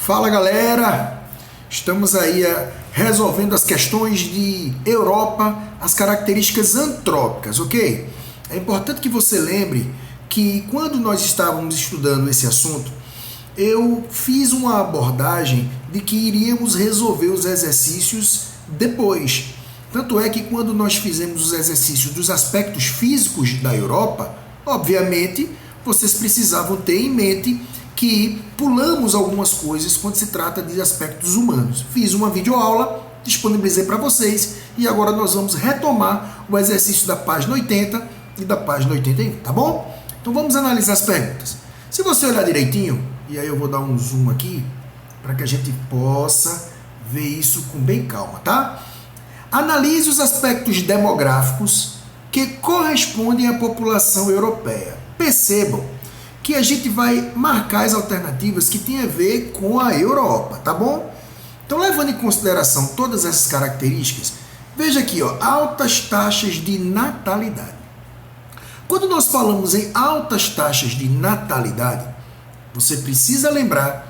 Fala galera, estamos aí resolvendo as questões de Europa, as características antrópicas, ok? É importante que você lembre que quando nós estávamos estudando esse assunto, eu fiz uma abordagem de que iríamos resolver os exercícios depois. Tanto é que quando nós fizemos os exercícios dos aspectos físicos da Europa, obviamente, vocês precisavam ter em mente que pulamos algumas coisas quando se trata de aspectos humanos. Fiz uma videoaula, disponibilizei para vocês e agora nós vamos retomar o exercício da página 80 e da página 81, tá bom? Então vamos analisar as perguntas. Se você olhar direitinho, e aí eu vou dar um zoom aqui, para que a gente possa ver isso com bem calma, tá? Analise os aspectos demográficos que correspondem à população europeia. Percebam que a gente vai marcar as alternativas que têm a ver com a Europa, tá bom? Então, levando em consideração todas essas características, veja aqui, ó, altas taxas de natalidade. Quando nós falamos em altas taxas de natalidade, você precisa lembrar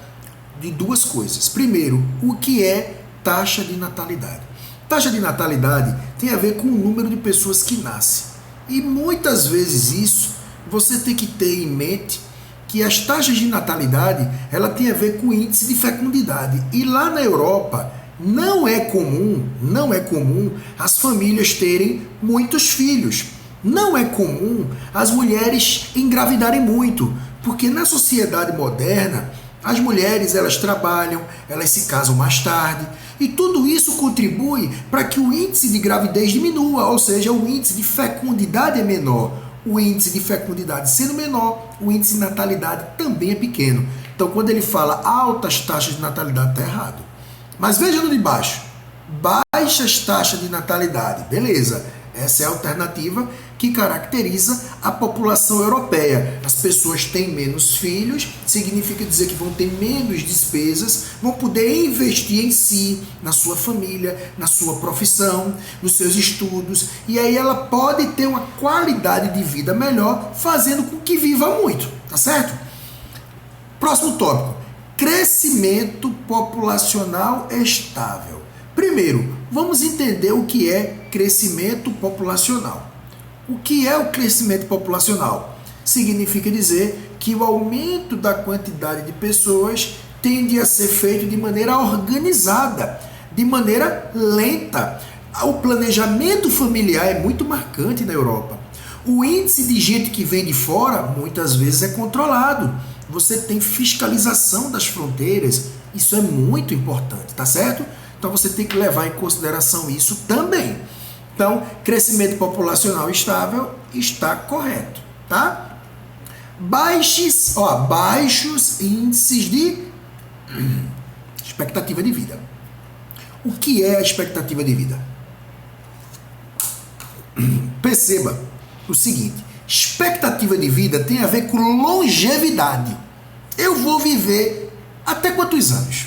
de duas coisas. Primeiro, o que é taxa de natalidade? Taxa de natalidade tem a ver com o número de pessoas que nascem. E muitas vezes isso você tem que ter em mente que as taxas de natalidade ela tem a ver com o índice de fecundidade. E lá na Europa não é comum as famílias terem muitos filhos. Não é comum as mulheres engravidarem muito, porque na sociedade moderna as mulheres elas trabalham, elas se casam mais tarde e tudo isso contribui para que o índice de gravidez diminua, ou seja, o índice de fecundidade é menor. O índice de fecundidade sendo menor, o índice de natalidade também é pequeno. Então, quando ele fala altas taxas de natalidade, está errado. Mas veja no de baixo, baixas taxas de natalidade, beleza. Essa é a alternativa que caracteriza a população europeia. As pessoas têm menos filhos, significa dizer que vão ter menos despesas, vão poder investir em si, na sua família, na sua profissão, nos seus estudos, e aí ela pode ter uma qualidade de vida melhor, fazendo com que viva muito, tá certo? Próximo tópico, crescimento populacional estável. Primeiro, vamos entender o que é crescimento populacional. O que é o crescimento populacional? Significa dizer que o aumento da quantidade de pessoas tende a ser feito de maneira organizada, de maneira lenta. O planejamento familiar é muito marcante na Europa. O índice de gente que vem de fora muitas vezes é controlado. Você tem fiscalização das fronteiras, isso é muito importante, tá certo? Então você tem que levar em consideração isso também. Então, crescimento populacional estável está correto, tá? Baixos índices de expectativa de vida. O que é a expectativa de vida? Perceba o seguinte, expectativa de vida tem a ver com longevidade. Eu vou viver até quantos anos?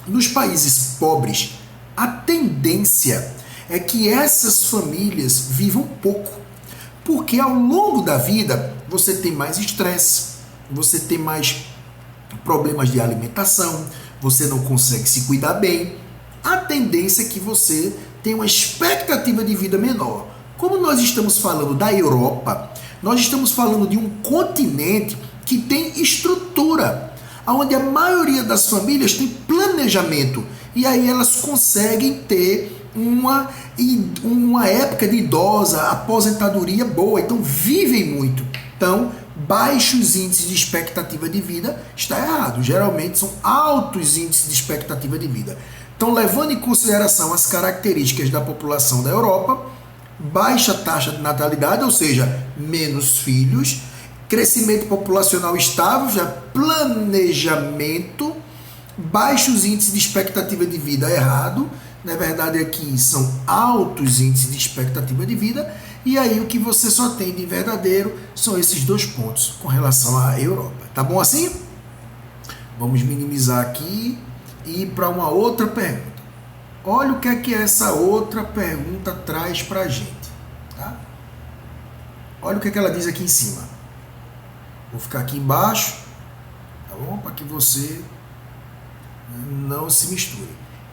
Nos países pobres, a tendência é que essas famílias vivam pouco, porque ao longo da vida você tem mais estresse, você tem mais problemas de alimentação, você não consegue se cuidar bem. A tendência é que você tenha uma expectativa de vida menor. Como nós estamos falando da Europa, nós estamos falando de um continente que tem estrutura, onde a maioria das famílias tem planejamento e aí elas conseguem ter uma época de idosa, aposentadoria boa, então vivem muito. Então, baixos índices de expectativa de vida está errado. Geralmente são altos índices de expectativa de vida. Então, levando em consideração as características da população da Europa, baixa taxa de natalidade, ou seja, menos filhos, crescimento populacional estável, já planejamento, baixos índices de expectativa de vida errado. Na verdade, aqui são altos índices de expectativa de vida, e aí o que você só tem de verdadeiro são esses dois pontos com relação à Europa. Tá bom assim? Vamos minimizar aqui e ir para uma outra pergunta. Olha o que é que essa outra pergunta traz para a gente. Tá? Olha o que é que ela diz aqui em cima. Vou ficar aqui embaixo, tá bom? Para que você Não se misture.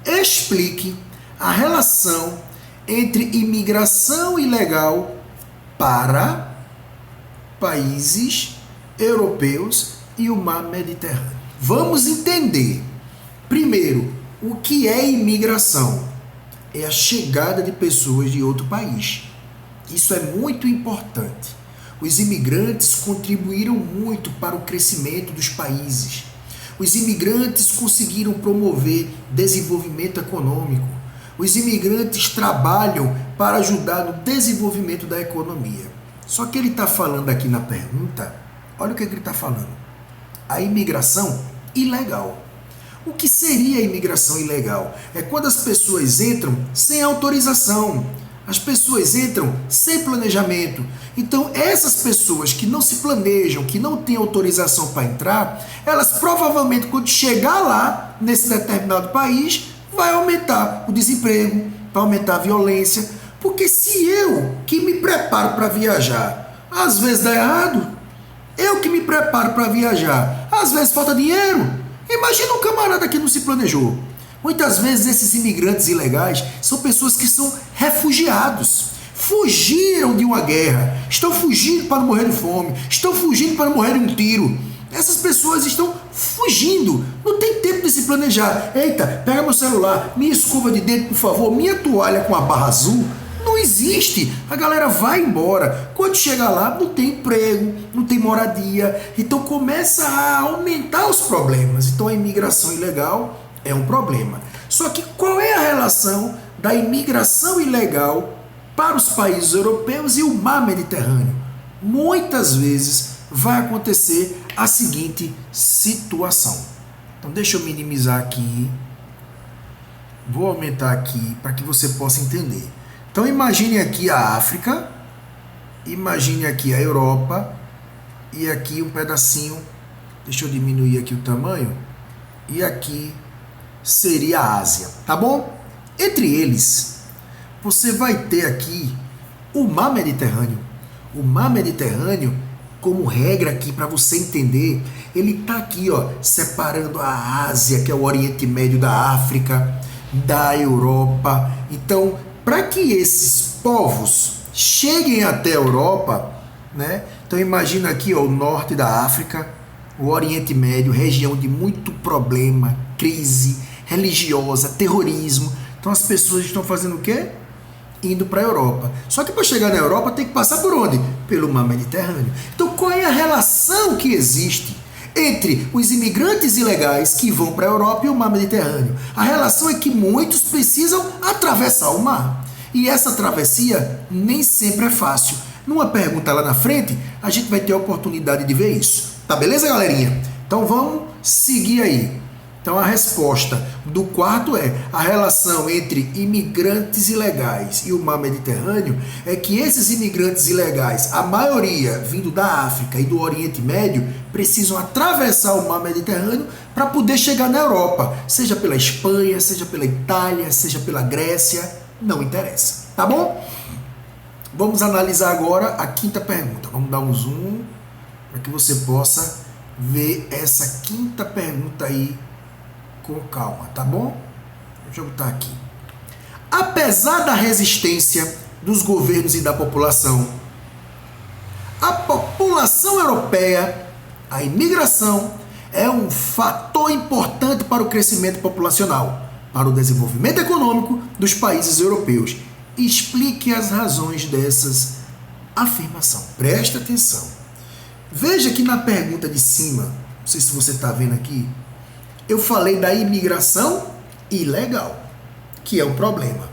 Explique a relação entre imigração ilegal para países europeus e o mar Mediterrâneo. Vamos entender. Primeiro, o que é imigração? É a chegada de pessoas de outro país. Isso é muito importante. Os imigrantes contribuíram muito para o crescimento dos países. Os imigrantes conseguiram promover desenvolvimento econômico. Os imigrantes trabalham para ajudar no desenvolvimento da economia. Só que ele está falando aqui na pergunta, olha o que ele está falando. A imigração ilegal. O que seria a imigração ilegal? É quando as pessoas entram sem autorização. As pessoas entram sem planejamento. Então, essas pessoas que não se planejam, que não têm autorização para entrar, elas provavelmente, quando chegar lá, nesse determinado país, vai aumentar o desemprego, vai aumentar a violência. Porque se eu, que me preparo para viajar, às vezes dá errado, eu que me preparo para viajar, às vezes falta dinheiro. Imagina um camarada que não se planejou. Muitas vezes esses imigrantes ilegais são pessoas que são refugiados. Fugiram de uma guerra, estão fugindo para não morrer de fome, estão fugindo para não morrer de um tiro. Essas pessoas estão fugindo, não tem tempo de se planejar. Eita, pega meu celular, minha escova de dente, por favor, minha toalha com a barra azul. Não existe. A galera vai embora. Quando chega lá, não tem emprego, não tem moradia. Então começa a aumentar os problemas. Então a imigração ilegal é um problema. Só que qual é a relação da imigração ilegal para os países europeus e o mar Mediterrâneo? Muitas vezes vai acontecer a seguinte situação. Então deixa eu minimizar aqui. Vou aumentar aqui para que você possa entender. Então imagine aqui a África, imagine aqui a Europa e aqui um pedacinho, deixa eu diminuir aqui o tamanho, e aqui seria a Ásia, tá bom? Entre eles, você vai ter aqui o mar Mediterrâneo. O mar Mediterrâneo, como regra aqui para você entender, ele tá aqui, ó, separando a Ásia, que é o Oriente Médio, da África, da Europa. Então, para que esses povos cheguem até a Europa, né? Então imagina aqui, ó, o norte da África, o Oriente Médio, região de muito problema, crise religiosa, terrorismo. Então as pessoas estão fazendo o quê? Indo para a Europa. Só que para chegar na Europa tem que passar por onde? Pelo mar Mediterrâneo. Então qual é a relação que existe entre os imigrantes ilegais que vão para a Europa e o mar Mediterrâneo? A relação é que muitos precisam atravessar o mar. E essa travessia nem sempre é fácil. Numa pergunta lá na frente, a gente vai ter a oportunidade de ver isso. Tá beleza, galerinha? Então vamos seguir aí. Então a resposta do quarto é: a relação entre imigrantes ilegais e o mar Mediterrâneo é que esses imigrantes ilegais, a maioria vindo da África e do Oriente Médio, precisam atravessar o mar Mediterrâneo para poder chegar na Europa, seja pela Espanha, seja pela Itália, seja pela Grécia, não interessa, tá bom? Vamos analisar agora a quinta pergunta. Vamos dar um zoom para que você possa ver essa quinta pergunta aí com calma, tá bom? Deixa eu botar aqui. Apesar da resistência dos governos e da população, a população europeia, a imigração, é um fator importante para o crescimento populacional, para o desenvolvimento econômico dos países europeus. Explique as razões dessas afirmações. Presta atenção. Veja que na pergunta de cima, não sei se você está vendo aqui, eu falei da imigração ilegal, que é um problema.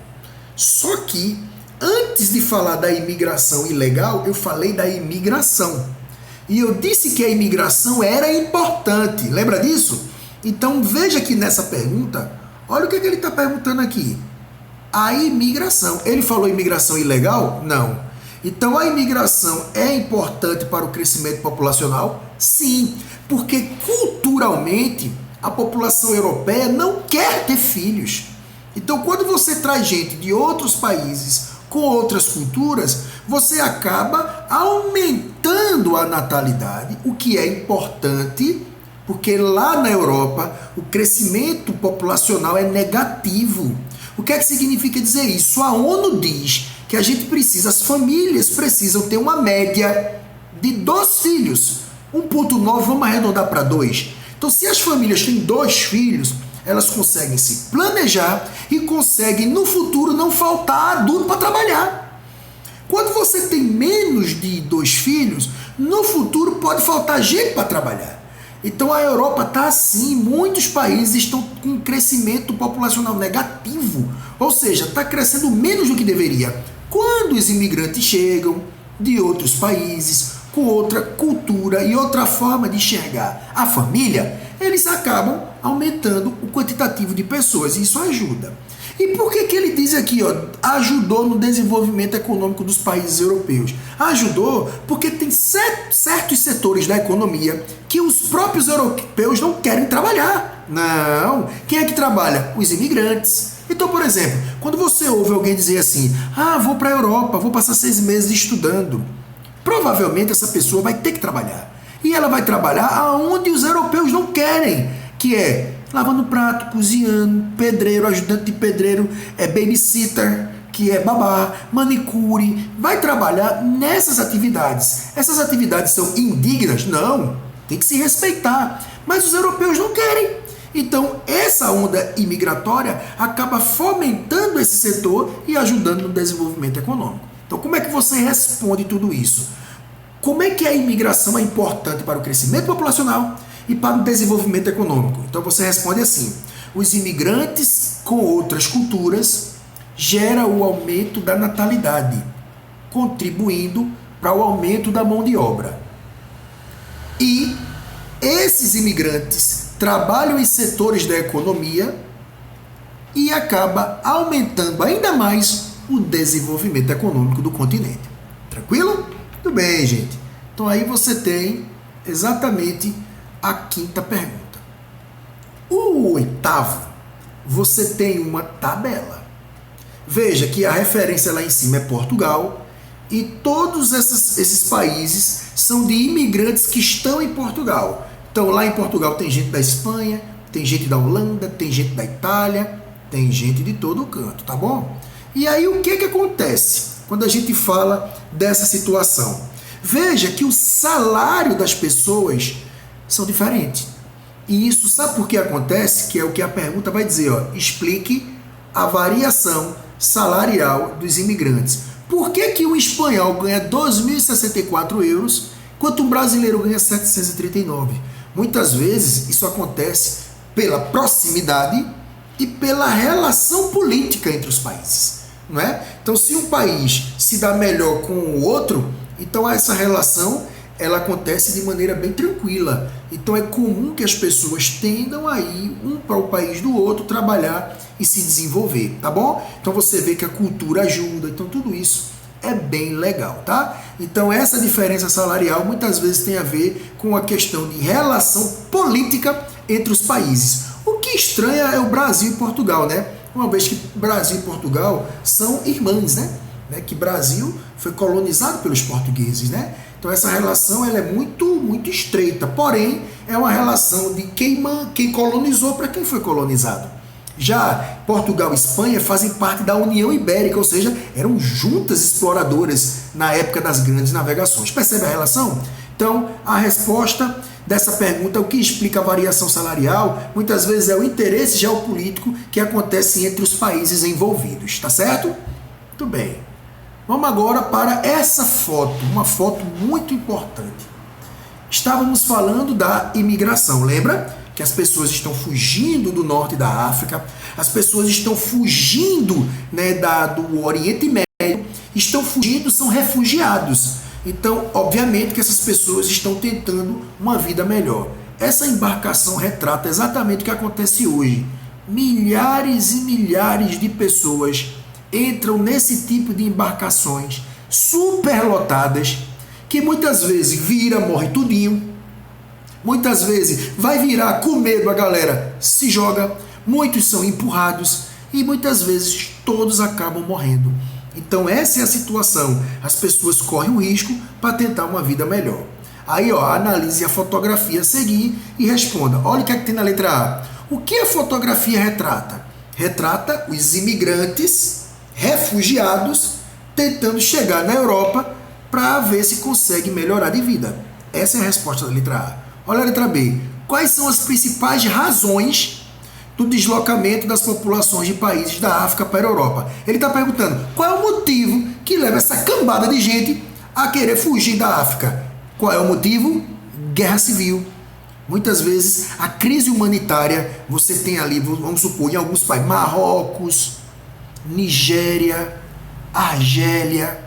Só que, antes de falar da imigração ilegal, eu falei da imigração. E eu disse que a imigração era importante. Lembra disso? Então, veja que nessa pergunta, olha o que ele está perguntando aqui. A imigração. Ele falou imigração ilegal? Não. Então, a imigração é importante para o crescimento populacional? Sim, porque culturalmente a população europeia não quer ter filhos. Então, quando você traz gente de outros países com outras culturas, você acaba aumentando a natalidade, o que é importante porque lá na Europa o crescimento populacional é negativo. O que é que significa dizer isso? A ONU diz que a gente precisa, as famílias precisam ter uma média de 2 filhos. 1,9, vamos arredondar para 2. Então, se as famílias têm 2 filhos, elas conseguem se planejar e conseguem no futuro não faltar adulto para trabalhar. Quando você tem menos de 2 filhos, no futuro pode faltar gente para trabalhar. Então a Europa está assim, muitos países estão com um crescimento populacional negativo, ou seja, está crescendo menos do que deveria. Quando os imigrantes chegam de outros países, com outra cultura e outra forma de enxergar a família, eles acabam aumentando o quantitativo de pessoas e isso ajuda. E por que ele diz aqui, ajudou no desenvolvimento econômico dos países europeus? Ajudou porque tem certos setores da economia que os próprios europeus não querem trabalhar. Não. Quem é que trabalha? Os imigrantes. Então, por exemplo, quando você ouve alguém dizer assim, vou para a Europa, vou passar 6 meses estudando, provavelmente essa pessoa vai ter que trabalhar. E ela vai trabalhar aonde os europeus não querem, que é lavando prato, cozinhando, pedreiro, ajudante de pedreiro, babysitter, que é babá, manicure, vai trabalhar nessas atividades. Essas atividades são indignas? Não, tem que se respeitar. Mas os europeus não querem. Então, essa onda imigratória acaba fomentando esse setor e ajudando no desenvolvimento econômico. Então, como é que você responde tudo isso? Como é que a imigração é importante para o crescimento populacional e para o desenvolvimento econômico? Então você responde assim: os imigrantes com outras culturas geram o aumento da natalidade, contribuindo para o aumento da mão de obra. E esses imigrantes trabalham em setores da economia e acaba aumentando ainda mais o desenvolvimento econômico do continente. Tranquilo? Tudo bem, gente. Então aí você tem exatamente a 5ª pergunta. O 8º, você tem uma tabela. Veja que a referência lá em cima é Portugal e todos esses países são de imigrantes que estão em Portugal. Então lá em Portugal tem gente da Espanha, tem gente da Holanda, tem gente da Itália, tem gente de todo o canto, tá bom? E aí o que acontece quando a gente fala dessa situação? Veja que o salário das pessoas são diferentes. E isso sabe por que acontece? Que é o que a pergunta vai dizer, explique a variação salarial dos imigrantes. Por que um espanhol ganha 2.064 euros, enquanto um brasileiro ganha 739? Muitas vezes isso acontece pela proximidade e pela relação política entre os países, não é? Então, se um país se dá melhor com o outro, então essa relação ela acontece de maneira bem tranquila. Então é comum que as pessoas tendam a ir um para o país do outro, trabalhar e se desenvolver, tá bom? Então você vê que a cultura ajuda, então tudo isso é bem legal, tá? Então essa diferença salarial muitas vezes tem a ver com a questão de relação política entre os países. O que estranha é o Brasil e Portugal, né? Uma vez que Brasil e Portugal são irmãs, né? Que Brasil foi colonizado pelos portugueses, né? Então essa relação ela é muito estreita, porém é uma relação de quem colonizou para quem foi colonizado. Já Portugal e Espanha fazem parte da União Ibérica, ou seja, eram juntas exploradoras na época das grandes navegações. Percebe a relação? Então, a resposta dessa pergunta, o que explica a variação salarial, muitas vezes é o interesse geopolítico que acontece entre os países envolvidos, tá certo? Muito bem. Vamos agora para essa foto, uma foto muito importante. Estávamos falando da imigração, lembra? Que as pessoas estão fugindo do norte da África, as pessoas estão fugindo, né, do Oriente Médio, estão fugindo, são refugiados. Então, obviamente que essas pessoas estão tentando uma vida melhor. Essa embarcação retrata exatamente o que acontece hoje. Milhares e milhares de pessoas entram nesse tipo de embarcações superlotadas, que muitas vezes vira, morre tudinho, muitas vezes vai virar com medo, a galera se joga, muitos são empurrados e muitas vezes todos acabam morrendo. Então essa é a situação, as pessoas correm o risco para tentar uma vida melhor. Aí, ó, analise a fotografia a seguir e responda. Olha o que é que tem na letra A. O que a fotografia retrata? Retrata os imigrantes, refugiados, tentando chegar na Europa para ver se consegue melhorar de vida. Essa é a resposta da letra A. Olha a letra B. Quais são as principais razões do deslocamento das populações de países da África para a Europa? Ele está perguntando qual é o motivo que leva essa cambada de gente a querer fugir da África. Qual é o motivo? Guerra civil. Muitas vezes a crise humanitária, você tem ali, vamos supor, em alguns países, Marrocos, Nigéria, Argélia,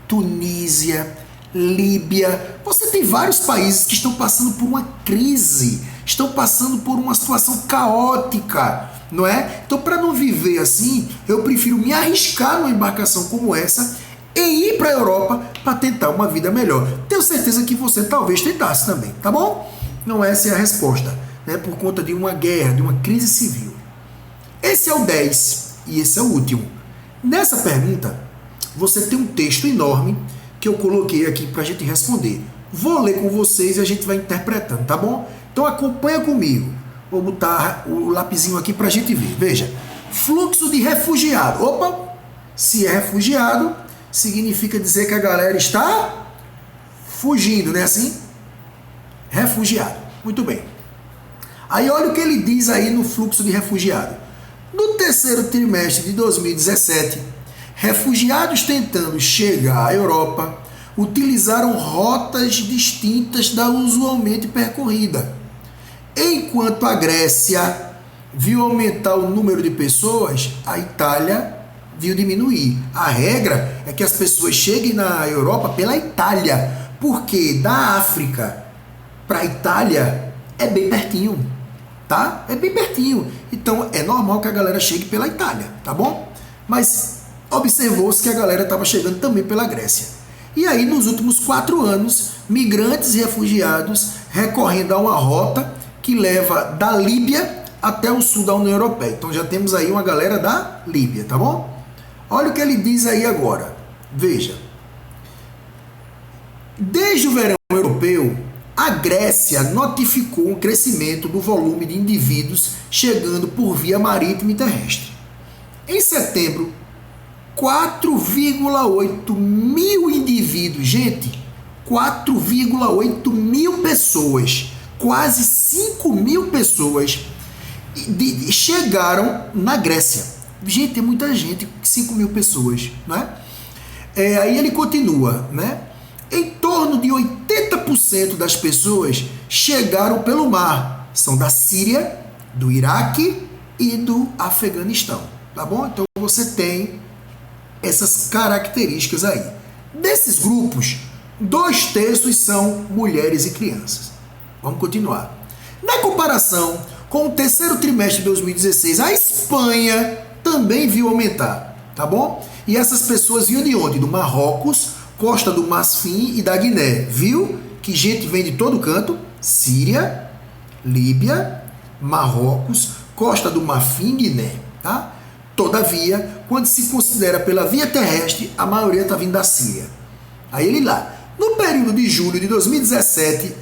Tunísia, Líbia. Você tem vários países que estão passando por uma crise, estão passando por uma situação caótica, não é? Então, para não viver assim, eu prefiro me arriscar numa embarcação como essa e ir para a Europa para tentar uma vida melhor. Tenho certeza que você talvez tentasse também, tá bom? Não, essa é a resposta, né? Por conta de uma guerra, de uma crise civil. Esse é o 10 e esse é o último. Nessa pergunta, você tem um texto enorme que eu coloquei aqui para a gente responder. Vou ler com vocês e a gente vai interpretando, tá bom? Então acompanha comigo. Vou botar o lapisinho aqui para a gente ver. Veja, fluxo de refugiado. Opa, se é refugiado, significa dizer que a galera está fugindo, né assim? Refugiado. Muito bem. Aí olha o que ele diz aí no fluxo de refugiado. No terceiro trimestre de 2017, refugiados tentando chegar à Europa utilizaram rotas distintas da usualmente percorrida. Enquanto a Grécia viu aumentar o número de pessoas, a Itália viu diminuir. A regra é que as pessoas cheguem na Europa pela Itália, porque da África para a Itália é bem pertinho, tá? É bem pertinho. Então é normal que a galera chegue pela Itália, tá bom? Mas observou-se que a galera estava chegando também pela Grécia. E aí, nos últimos 4 anos, migrantes e refugiados recorrendo a uma rota que leva da Líbia até o sul da União Europeia. Então já temos aí uma galera da Líbia, tá bom? Olha o que ele diz aí agora. Veja. Desde o verão europeu, a Grécia notificou um crescimento do volume de indivíduos chegando por via marítima e terrestre. Em setembro, 4,8 mil indivíduos, gente, 4,8 mil pessoas, quase 5 mil pessoas chegaram na Grécia. Gente, é muita gente, 5 mil pessoas, não é? Aí ele continua, né? Em torno de 80% das pessoas chegaram pelo mar. São da Síria, do Iraque e do Afeganistão. Tá bom? Então você tem essas características aí. Desses grupos, 2/3 são mulheres e crianças. Vamos continuar. Na comparação com o terceiro trimestre de 2016, a Espanha também viu aumentar. Tá bom? E essas pessoas vinham de onde? Do Marrocos, Costa do Marfim e da Guiné. Viu que gente vem de todo canto? Síria, Líbia, Marrocos, Costa do Marfim e Guiné. Tá? Todavia, quando se considera pela via terrestre, a maioria está vindo da Síria. Aí ele lá. No período de julho de 2017,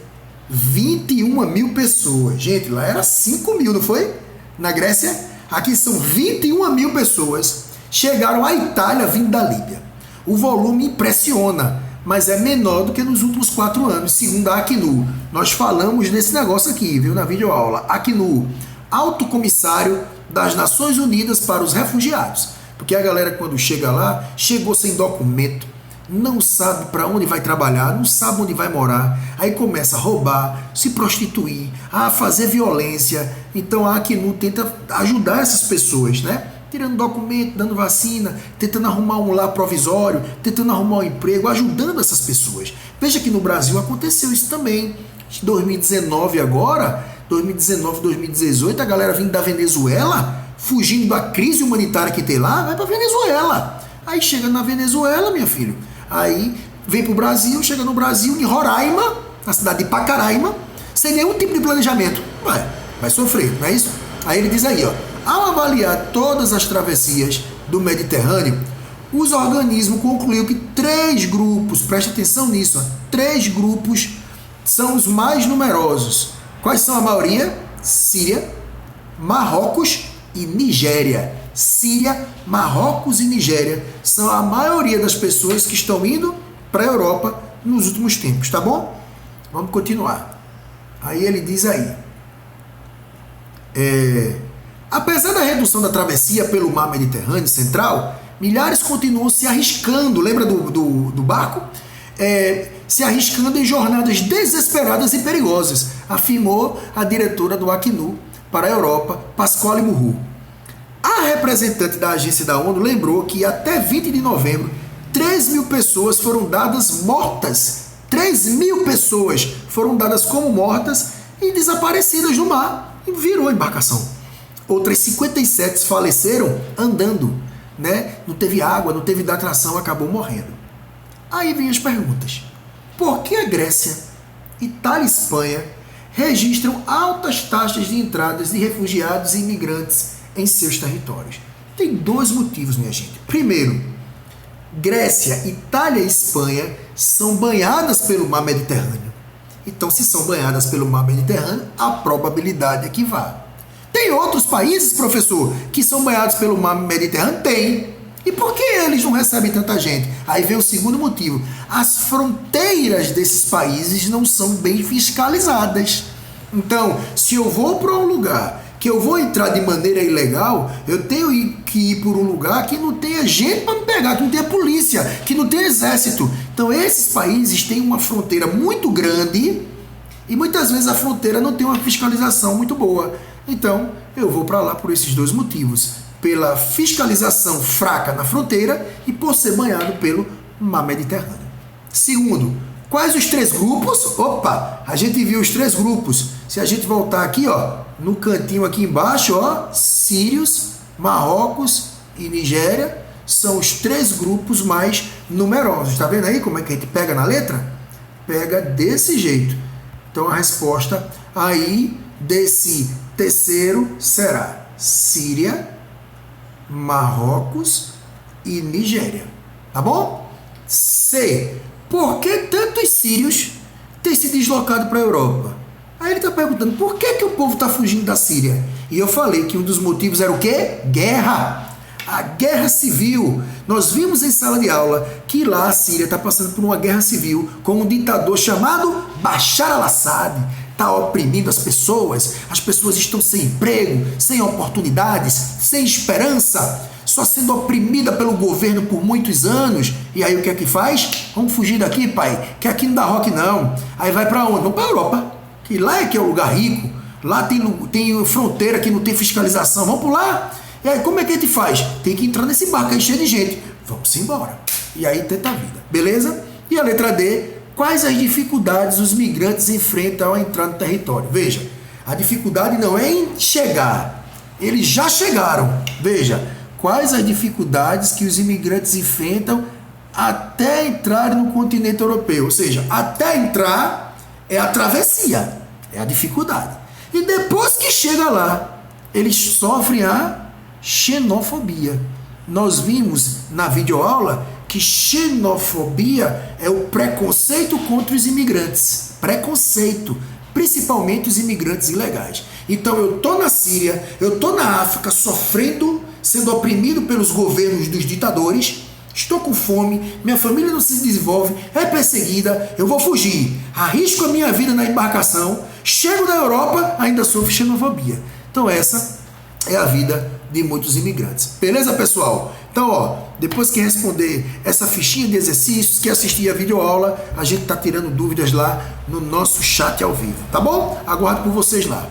21 mil pessoas. Gente, lá era 5 mil, não foi? Na Grécia, aqui são 21 mil pessoas. Chegaram à Itália vindo da Líbia. O volume impressiona, mas é menor do que nos últimos 4 anos, segundo a Acnu. Nós falamos desse negócio aqui, viu, na videoaula. Acnu, Alto Comissário das Nações Unidas para os Refugiados. Porque a galera, quando chega lá, chegou sem documento, não sabe para onde vai trabalhar, não sabe onde vai morar, aí começa a roubar, se prostituir, a fazer violência. Então a Acnu tenta ajudar essas pessoas, né? Tirando documento, dando vacina, tentando arrumar um lar provisório, tentando arrumar um emprego, ajudando essas pessoas. Veja que no Brasil aconteceu isso também. Em 2019 agora, 2019, 2018, a galera vindo da Venezuela, fugindo da crise humanitária que tem lá, vai para Venezuela. Aí chega na Venezuela, minha filha, aí vem pro Brasil, chega no Brasil, em Roraima, na cidade de Pacaraima, sem nenhum tipo de planejamento. Vai sofrer, não é isso? Aí ele diz aí, ó, ao avaliar todas as travessias do Mediterrâneo, os organismos concluíram que 3 grupos, preste atenção nisso, ó, 3 grupos são os mais numerosos. Quais são a maioria? Síria, Marrocos e Nigéria. Síria, Marrocos e Nigéria são a maioria das pessoas que estão indo para a Europa nos últimos tempos, tá bom? Vamos continuar. Aí ele diz aí, apesar da redução da travessia pelo mar Mediterrâneo Central, milhares continuam se arriscando, lembra do barco? Se arriscando em jornadas desesperadas e perigosas, afirmou a diretora do Acnur para a Europa, Pasquale Murru. A representante da agência da ONU lembrou que até 20 de novembro, 3.000 pessoas foram dadas mortas. 3.000 pessoas foram dadas como mortas e desaparecidas no mar e virou embarcação. Outras 57 faleceram andando, né? Não teve água, não teve hidratação, acabou morrendo. Aí vem as perguntas. Por que a Grécia, Itália e Espanha registram altas taxas de entradas de refugiados e imigrantes em seus territórios? Tem dois motivos, minha gente. Primeiro, Grécia, Itália e Espanha são banhadas pelo mar Mediterrâneo. Então, se são banhadas pelo mar Mediterrâneo, a probabilidade é que vá. Tem outros países, professor, que são banhados pelo mar Mediterrâneo? Tem. E por que eles não recebem tanta gente? Aí vem o segundo motivo. As fronteiras desses países não são bem fiscalizadas. Então, se eu vou para um lugar que eu vou entrar de maneira ilegal, eu tenho que ir por um lugar que não tenha gente para me pegar, que não tenha polícia, que não tenha exército. Então, esses países têm uma fronteira muito grande e muitas vezes a fronteira não tem uma fiscalização muito boa. Então, eu vou para lá por esses dois motivos. Pela fiscalização fraca na fronteira e por ser banhado pelo mar Mediterrâneo. Segundo, quais os três grupos? Opa, a gente viu os três grupos. Se a gente voltar aqui, ó, no cantinho aqui embaixo, ó, Sírios, Marrocos e Nigéria são os três grupos mais numerosos. Tá vendo aí como é que a gente pega na letra? Pega desse jeito. Então a resposta aí desse terceiro será Síria, Marrocos e Nigéria. Tá bom? C. Por que tantos sírios têm se deslocado para a Europa? Aí ele está perguntando por que o povo está fugindo da Síria. E eu falei que um dos motivos era o quê? Guerra. A guerra civil. Nós vimos em sala de aula que lá a Síria está passando por uma guerra civil com um ditador chamado Bashar al-Assad. Está oprimindo as pessoas estão sem emprego, sem oportunidades, sem esperança, só sendo oprimida pelo governo por muitos anos. E aí o que é que faz? Vamos fugir daqui, pai, que aqui não dá rock não. Aí vai para onde? Vamos para a Europa, que lá é que é o lugar rico, lá tem fronteira que não tem fiscalização, vamos por lá. E aí como é que a gente faz? Tem que entrar nesse barco aí cheio de gente, vamos embora. E aí tenta a vida, beleza? E a letra D, quais as dificuldades os migrantes enfrentam ao entrar no território? Veja, a dificuldade não é em chegar, eles já chegaram. Veja, quais as dificuldades que os imigrantes enfrentam até entrar no continente europeu? Ou seja, até entrar é a travessia, é a dificuldade. E depois que chega lá, eles sofrem a xenofobia. Nós vimos na videoaula que xenofobia é o preconceito contra os imigrantes. Preconceito, principalmente os imigrantes ilegais. Então eu estou na Síria, eu estou na África sofrendo, sendo oprimido pelos governos dos ditadores, estou com fome, minha família não se desenvolve, é perseguida, eu vou fugir, arrisco a minha vida na embarcação, chego na Europa, ainda sofro xenofobia. Então essa é a vida de muitos imigrantes. Beleza, pessoal? Então, ó, depois que responder essa fichinha de exercícios, que assistir a videoaula, a gente tá tirando dúvidas lá no nosso chat ao vivo, tá bom? Aguardo por vocês lá.